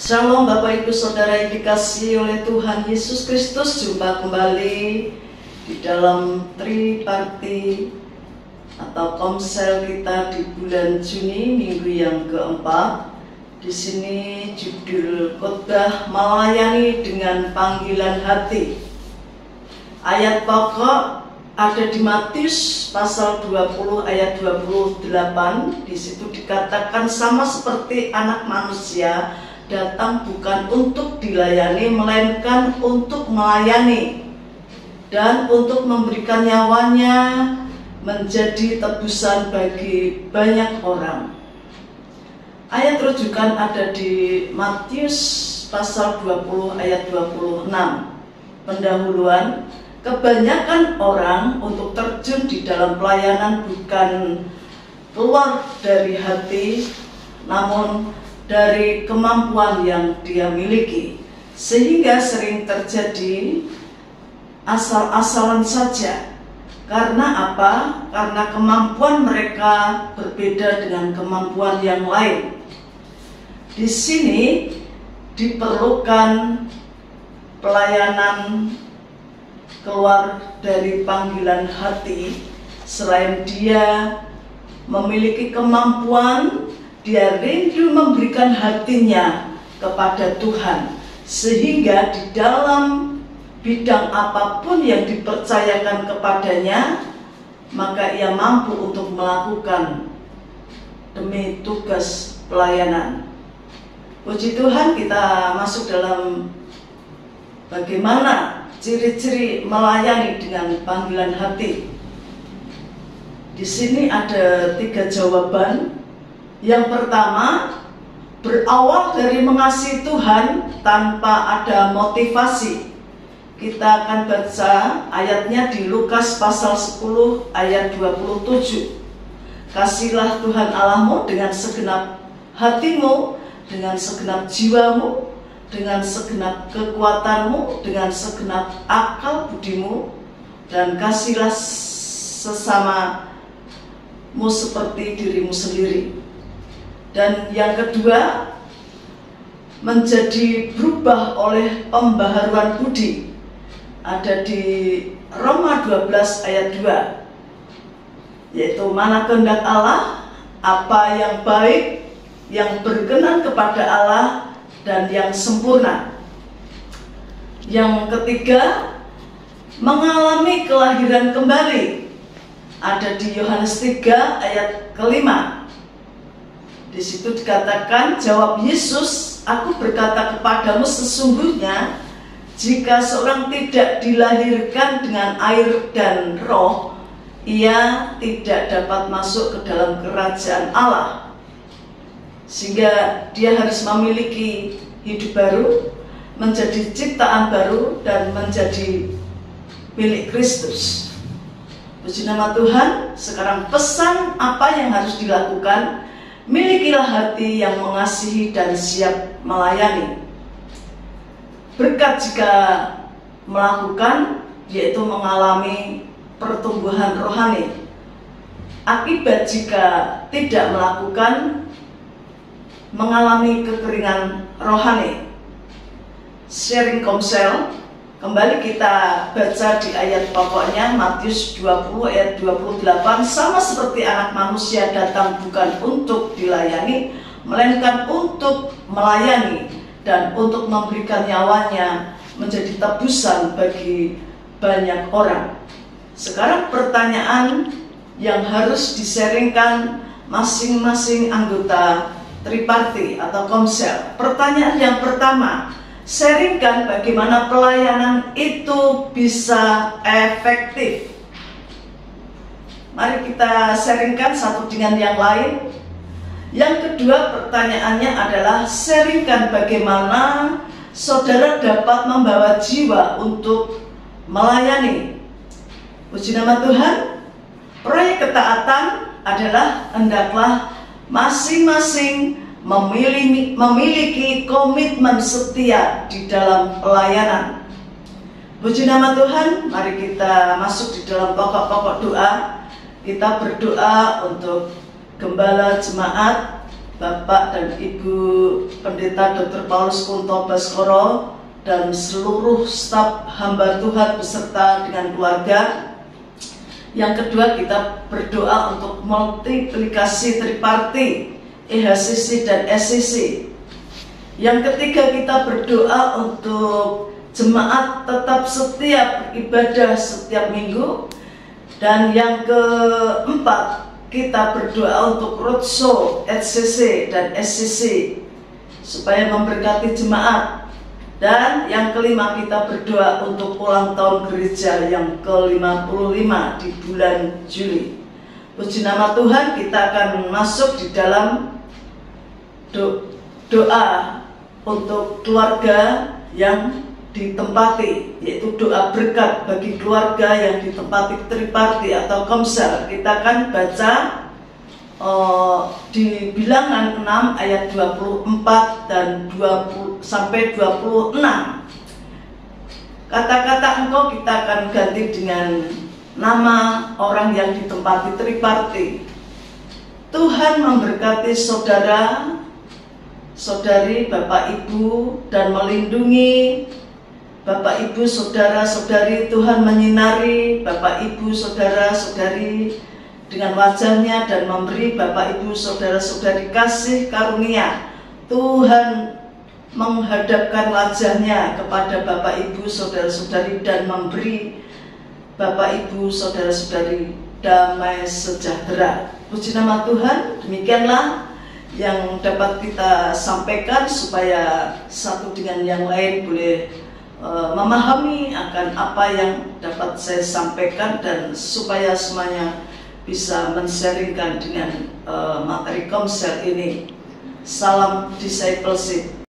Shalom Bapak Ibu Saudara yang dikasihi oleh Tuhan Yesus Kristus. Jumpa kembali di dalam triparti atau komsel kita di bulan Juni, minggu yang keempat. Di sini judul khotbah melayani dengan panggilan hati. Ayat pokok ada di Matius pasal 20 ayat 28. Di situ dikatakan, sama seperti anak manusia datang bukan untuk dilayani, melainkan untuk melayani dan untuk memberikan nyawanya menjadi tebusan bagi banyak orang. Ayat rujukan ada di Matius pasal 20 ayat 26. Pendahuluan, kebanyakan orang untuk terjun di dalam pelayanan bukan keluar dari hati, namun dari kemampuan yang dia miliki, sehingga sering terjadi asal-asalan saja. Karena apa? Karena kemampuan mereka berbeda dengan kemampuan yang lain. Di sini diperlukan pelayanan keluar dari panggilan hati. Selain dia memiliki kemampuan, dia rindu memberikan hatinya kepada Tuhan, sehingga di dalam bidang apapun yang dipercayakan kepadanya, maka ia mampu untuk melakukan demi tugas pelayanan. Puji Tuhan, kita masuk dalam bagaimana ciri-ciri melayani dengan panggilan hati. Di sini ada 3 jawaban. Yang pertama, berawal dari mengasihi Tuhan tanpa ada motivasi. Kita akan baca ayatnya di Lukas pasal 10 ayat 27. Kasihilah Tuhan Allahmu dengan segenap hatimu, dengan segenap jiwamu, dengan segenap kekuatanmu, dengan segenap akal budimu, dan kasihilah sesamamu seperti dirimu sendiri. Dan yang kedua, menjadi berubah oleh pembaharuan budi. Ada di Roma 12 ayat 2, yaitu mana kehendak Allah, apa yang baik, yang berkenan kepada Allah, dan yang sempurna. Yang ketiga, mengalami kelahiran kembali. Ada di Yohanes 3 ayat ke-5. Di situ dikatakan, jawab Yesus, aku berkata kepadamu sesungguhnya, jika seorang tidak dilahirkan dengan air dan roh, ia tidak dapat masuk ke dalam kerajaan Allah. Sehingga dia harus memiliki hidup baru, menjadi ciptaan baru, dan menjadi milik Kristus. Puji nama Tuhan. Sekarang pesan apa yang harus dilakukan? Milikilah hati yang mengasihi dan siap melayani. Berkat jika melakukan, yaitu mengalami pertumbuhan rohani. Akibat jika tidak melakukan, mengalami kekeringan rohani. Sharing komsel, kembali kita baca di ayat pokoknya Matius 20 ayat 28. Sama seperti anak manusia datang bukan untuk dilayani, melainkan untuk melayani dan untuk memberikan nyawanya menjadi tebusan bagi banyak orang. Sekarang pertanyaan yang harus disaringkan masing-masing anggota triparti atau komsel. Pertanyaan yang pertama, sharingkan bagaimana pelayanan itu bisa efektif. Mari kita sharingkan satu dengan yang lain. Yang kedua, pertanyaannya adalah sharingkan bagaimana saudara dapat membawa jiwa untuk melayani. Puji nama Tuhan. Proyek ketaatan adalah hendaklah masing-masing memiliki komitmen setia di dalam pelayanan. Puji nama Tuhan. Mari kita masuk di dalam pokok-pokok doa. Kita berdoa untuk gembala jemaat, Bapak dan Ibu Pendeta Dr. Paulus Kunto Baskoro dan seluruh staf hamba Tuhan beserta dengan keluarga. Yang kedua, kita berdoa untuk multiplikasi triparti EHCC dan SCC. Yang ketiga, kita berdoa untuk jemaat tetap setia beribadah setiap minggu. Dan yang keempat, kita berdoa untuk roadshow RCC dan SCC supaya memberkati jemaat. Dan yang kelima, kita berdoa untuk ulang tahun gereja yang ke-55 di bulan Juli. Puji nama Tuhan, kita akan masuk di dalam doa untuk keluarga yang ditempati, yaitu doa berkat bagi keluarga yang ditempati triparti atau komsel. Kita akan baca di Bilangan 6 ayat 24 dan 20 sampai 26. Kata-kata engkau kita akan ganti dengan nama orang yang ditempati triparti. Tuhan memberkati saudara, saudari, Bapak Ibu, dan melindungi Bapak Ibu, saudara-saudari. Tuhan menyinari Bapak Ibu, saudara-saudari dengan wajahnya dan memberi Bapak Ibu, saudara-saudari kasih karunia. Tuhan menghadapkan wajahnya kepada Bapak Ibu, saudara-saudari dan memberi Bapak Ibu, saudara-saudari damai sejahtera. Puji nama Tuhan. Demikianlah yang dapat kita sampaikan supaya satu dengan yang lain boleh memahami akan apa yang dapat saya sampaikan dan supaya semuanya bisa men-sharingkan dengan materi komsel ini. Salam discipleship.